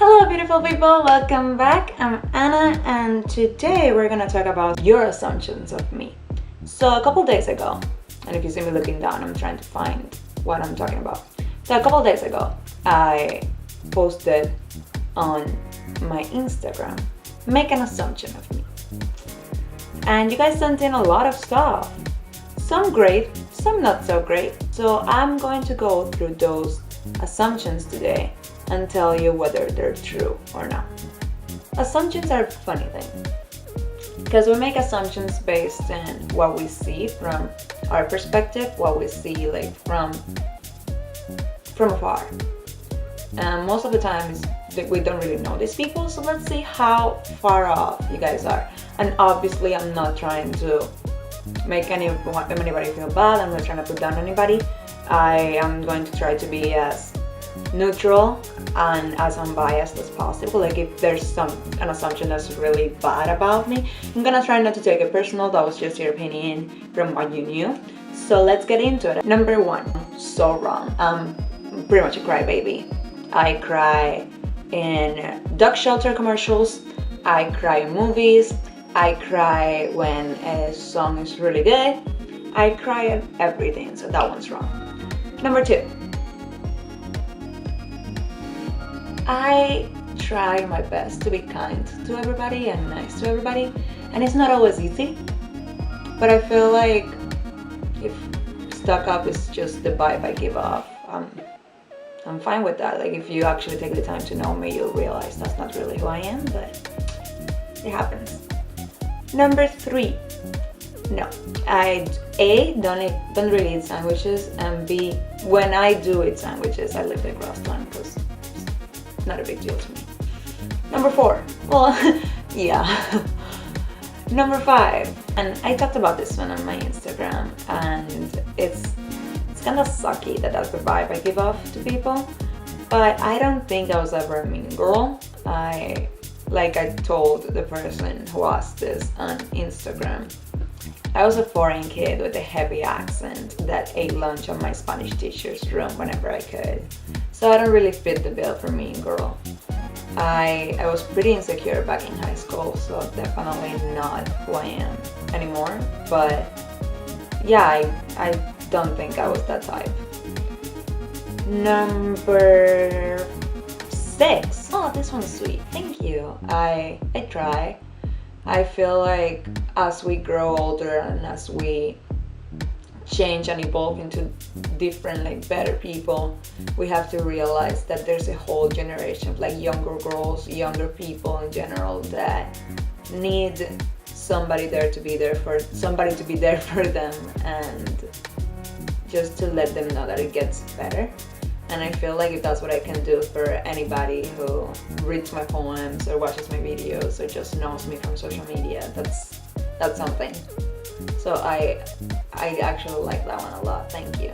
Hello beautiful people, welcome back. I'm Anna and today we're gonna talk about your assumptions of me. So a couple days ago, and if you see me looking down, I'm trying to find what I'm talking about. So a couple days ago, I posted on my Instagram, make an assumption of me. And you guys sent in a lot of stuff. Some great, some not so great. So I'm going to go through those assumptions today and tell you whether they're true or not. Assumptions are a funny thing because we make assumptions based on what we see from our perspective, what we see like from afar. And most of the time we don't really know these people, so let's see how far off you guys are. And obviously I'm not trying to make anybody feel bad. I'm not trying to put down anybody. I am going to try to be as neutral and as unbiased as possible. Like if there's an assumption that's really bad about me, I'm gonna try not to take it personal. That was just your opinion from what you knew. So let's get into it. Number one, so wrong. I'm pretty much a crybaby. I cry in dog shelter commercials. I cry in movies. I cry when a song is really good. I cry at everything, so that one's wrong. Number two, I try my best to be kind to everybody and nice to everybody, and it's not always easy, but I feel like if stuck up is just the vibe I give off, I'm fine with that. Like if you actually take the time to know me, you'll realize that's not really who I am, but it happens. Number three, no, I don't really eat sandwiches, and B, when I do eat sandwiches, I leave the crust on because it's not a big deal to me. Number four, well, yeah. Number five, and I talked about this one on my Instagram, and it's kind of sucky that that's the vibe I give off to people, but I don't think I was ever a mean girl. Like I told the person who asked this on Instagram, I was a foreign kid with a heavy accent that ate lunch on my Spanish teacher's room whenever I could. So I don't really fit the bill for mean girl. I was pretty insecure back in high school, so definitely not who I am anymore. But yeah, I don't think I was that type. Number six. Oh, this one's sweet. Thank you. I try. I feel like as we grow older and as we change and evolve into different, like better people, we have to realize that there's a whole generation of like younger girls, younger people in general that need somebody to be there for them, and just to let them know that it gets better. And I feel like if that's what I can do for anybody who reads my poems or watches my videos or just knows me from social media, that's something. So I actually like that one a lot. Thank you.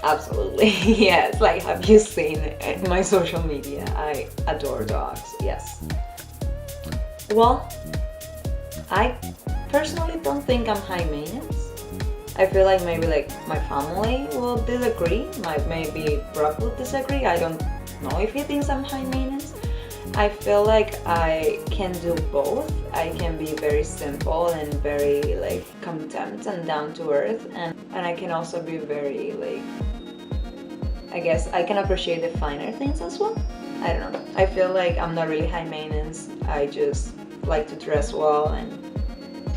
Absolutely. Yes, like have you seen my social media? I adore dogs. Yes. Well, I personally don't think I'm high maintenance. I feel like maybe like my family will disagree, maybe Brock will disagree. I don't know if he thinks I'm high maintenance. I feel like I can do both. I can be very simple and very like content and down to earth, and I can also be very like, I guess I can appreciate the finer things as well. I don't know. I feel like I'm not really high maintenance. I just like to dress well and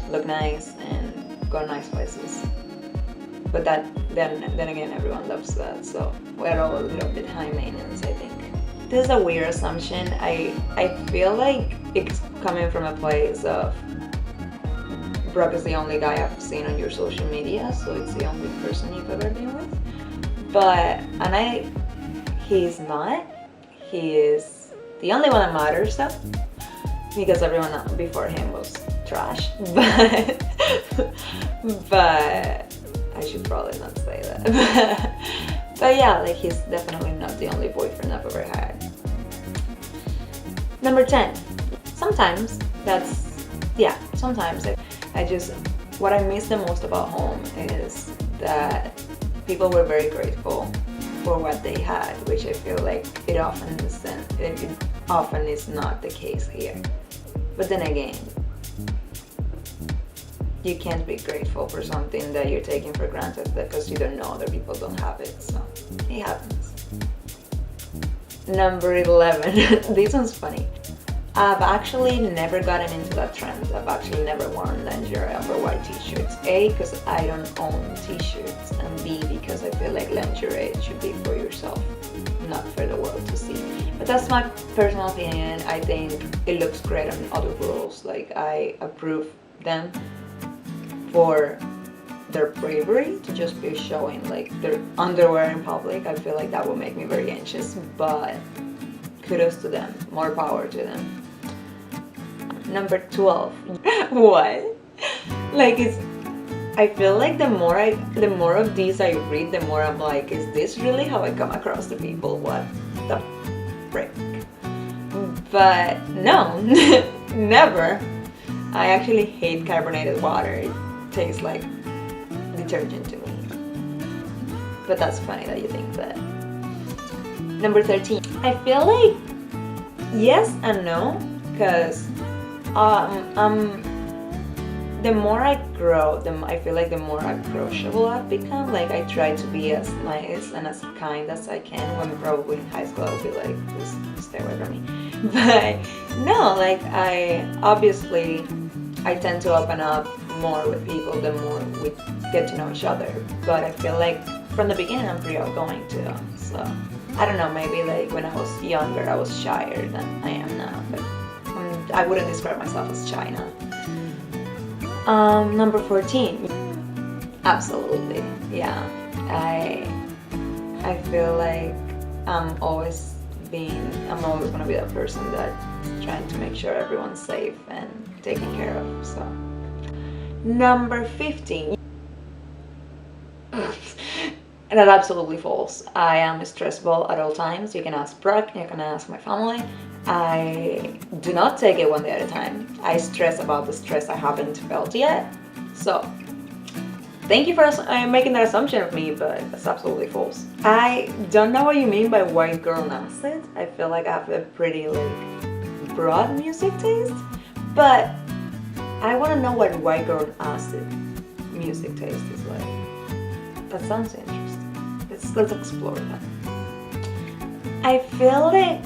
look nice and go nice places. But then again, everyone loves that, so we're all a little bit high maintenance, I think. This is a weird assumption. I feel like it's coming from a place of Brock is the only guy I've seen on your social media, so it's the only person you've ever been with. He's not. He is the only one that matters though, because everyone before him was trash. But I should probably not say that. But yeah, like he's definitely not the only boyfriend I've ever had. Number 10. Sometimes what I miss the most about home is that people were very grateful for what they had, which I feel like it often is not the case here. But then again, you can't be grateful for something that you're taking for granted because you don't know other people don't have it, so it happens. Number 11. This one's funny. I've actually never gotten into that trend. I've actually never worn lingerie over white t-shirts. A, because I don't own t-shirts, and B, because I feel like lingerie should be for yourself, not for the world to see. But that's my personal opinion. I think it looks great on other girls. Like, I approve them for their bravery to just be showing like their underwear in public. I feel like that would make me very anxious, but kudos to them, more power to them. Number 12. What? Like, I feel like the more of these I read, the more I'm like, is this really how I come across to people? What the frick? But no, never. I actually hate carbonated water. It tastes like detergent to me. But that's funny that you think that. Number 13. I feel like yes and no, because the more I grow, I feel like the more approachable I've become. Like, I try to be as nice and as kind as I can. When probably in high school I would be like, just stay away from me. But no, like, I tend to open up more with people the more we get to know each other. But I feel like from the beginning I'm pretty outgoing too. So I don't know, maybe like when I was younger I was shyer than I am now. But I wouldn't describe myself as shy now. Number 14. Absolutely, yeah. I feel like I'm always gonna be that person that's trying to make sure everyone's safe and taken care of. So number 15. And that's absolutely false. I am stressful at all times. You can ask Brock, you can ask my family. I do not take it one day at a time. I stress about the stress I haven't felt yet. So thank you for making that assumption of me, but that's absolutely false. I don't know what you mean by white girl acid. I feel like I have a pretty like broad music taste, but I want to know what white girl acid music taste is like. That sounds interesting. Let's explore that. I feel like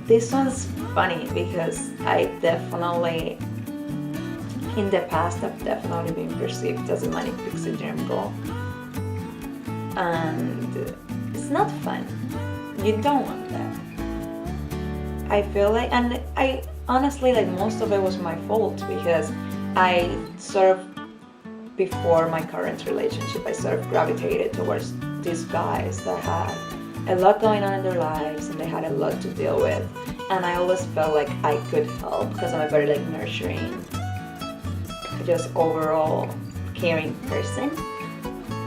this one's funny because in the past I've definitely been perceived as a manic pixie dream girl, and it's not fun. You don't want that. I feel like, and I honestly, like, most of it was my fault because I sort of, before my current relationship, I sort of gravitated towards these guys that had a lot going on in their lives and they had a lot to deal with, and I always felt like I could help because I'm a very like nurturing, just overall caring person,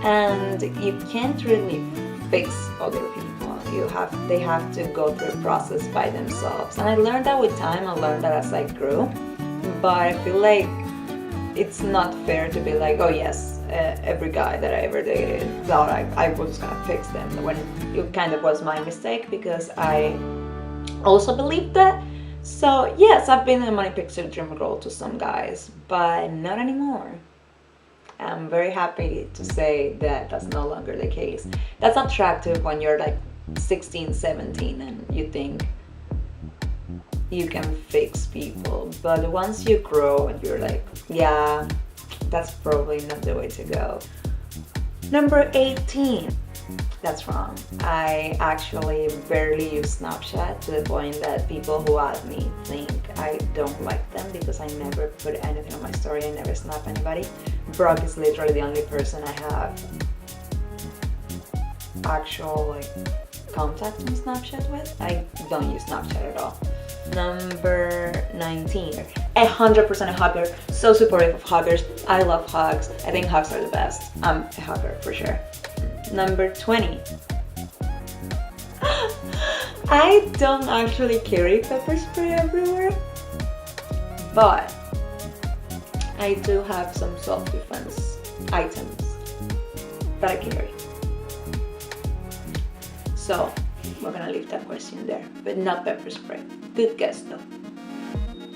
and you can't really fix other people. They have to go through a process by themselves, and I learned that with time. I learned that as I grew, but I feel like it's not fair to be like, oh yes, every guy that I ever dated thought I was gonna fix them, when it kind of was my mistake because I also believed that. So yes, I've been a manic pixie dream girl to some guys, but not anymore. I'm very happy to say that that's no longer the case. That's attractive when you're like 16, 17 and you think you can fix people, but once you grow and you're like, yeah, that's probably not the way to go. Number 18. That's wrong. I actually barely use Snapchat, to the point that people who add me think I don't like them because I never put anything on my story. I never snap anybody. Brock is literally the only person I have actual like contact on Snapchat with. I don't use Snapchat at all. Number 19. 100% a hugger. So supportive of huggers. I love hugs. I think hugs are the best. I'm a hugger for sure. Number 20. I don't actually carry pepper spray everywhere, but I do have some self-defense items that I carry. So we're gonna leave that question there, but not pepper spray. Good guess though.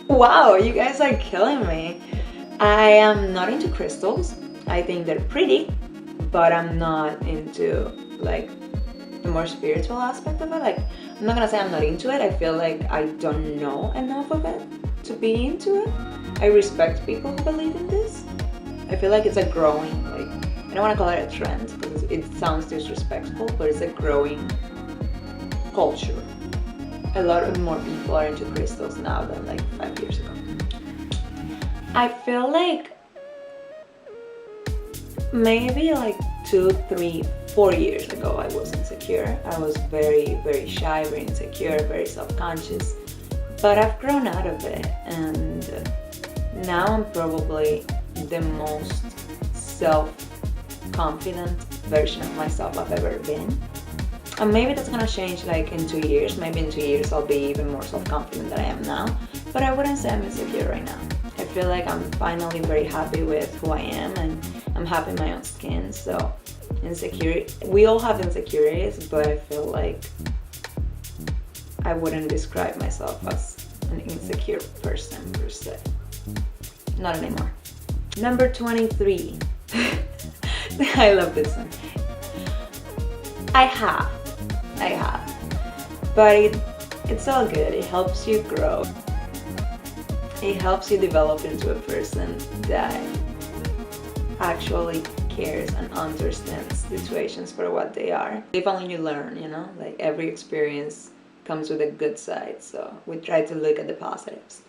Wow, you guys are killing me. I am not into crystals. I think they're pretty, but I'm not into like the more spiritual aspect of it. Like, I'm not gonna say I'm not into it. I feel like I don't know enough of it to be into it. I respect people who believe in this. I feel like it's a growing, like, I don't want to call it a trend because it sounds disrespectful, but it's a growing culture. A lot of more people are into crystals now than like 5 years ago. I feel like maybe like 2, 3, 4 years ago I was insecure. I was very, very shy, very insecure, very self-conscious. But I've grown out of it, and now I'm probably the most self-confident version of myself I've ever been. And maybe that's gonna change like in 2 years. Maybe in 2 years I'll be even more self-confident than I am now. But I wouldn't say I'm insecure right now. I feel like I'm finally very happy with who I am, and I'm happy in my own skin. So insecurity, we all have insecurities, but I feel like I wouldn't describe myself as an insecure person per se. Not anymore. Number 23. I love this one. I have. But it's all good. It helps you grow. It helps you develop into a person that actually cares and understands situations for what they are. If only you learn, you know? Like, every experience comes with a good side, so we try to look at the positives.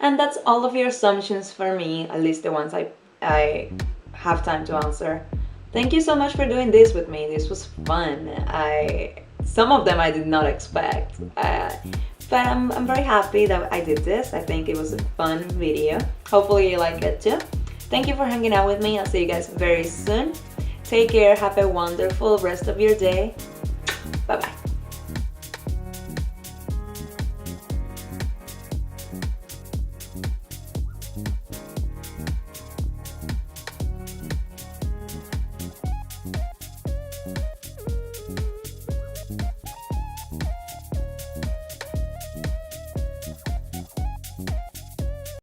And that's all of your assumptions for me, at least the ones I have time to answer. Thank you so much for doing this with me. This was fun. Some of them I did not expect, but I'm very happy that I did this. I think it was a fun video. Hopefully you like it too. Thank you for hanging out with me. I'll see you guys very soon. Take care. Have a wonderful rest of your day. Bye bye.